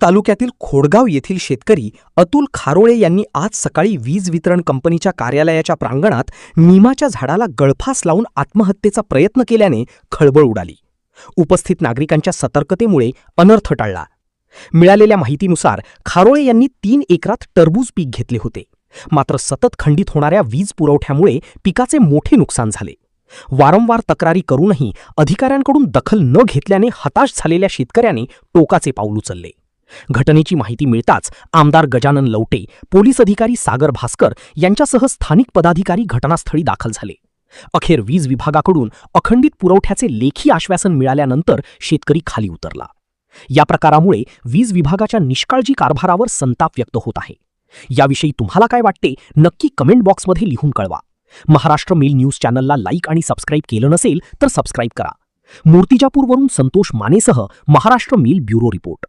तालुक्यातील खोडगाव येथील शेतकरी अतुल खारोळे यांनी आज सकाळी वीज वितरण कंपनीच्या कार्यालयाच्या प्रांगणात निमाच्या झाडाला गळफास लावून आत्महत्येचा प्रयत्न केल्याने खळबळ उडाली. उपस्थित नागरिकांच्या सतर्कतेमुळे अनर्थ टळला. मिळालेल्या माहितीनुसार खारोळे यांनी 3 एकरात टरबूज पीक घेतले होते. मात्र सतत खंडित होणाऱ्या वीज पुरवठ्यामुळे पिकाचे मोठे नुकसान झाले. वारंवार तक्रारी करूनही अधिकाऱ्यांकडून दखल न घेतल्याने हताश झालेल्या शेतकऱ्यांनी टोकाचे पाऊल उचलले. घटनेची माहिती मिळताच आमदार गजानन लवटे, पोलीस अधिकारी सागर भास्कर यांच्यासह स्थानिक पदाधिकारी घटनास्थळी दाखल झाले. अखेर वीज विभागाकडून अखंडित पुरवठ्याचे लेखी आश्वासन मिळाल्यानंतर शेतकरी खाली उतरला. या प्रकारामुळे वीज विभागाच्या निष्काळजी कारभारावर संताप व्यक्त होत आहे. याविषयी तुम्हाला काय वाटते नक्की कमेंट बॉक्समध्ये लिहून कळवा. महाराष्ट्र मेल न्यूज चॅनलला लाईक आणि सबस्क्राईब केलं नसेल तर सबस्क्राईब करा. मूर्तिजापूरवरून संतोष मानेसह महाराष्ट्र मेल ब्युरो रिपोर्ट.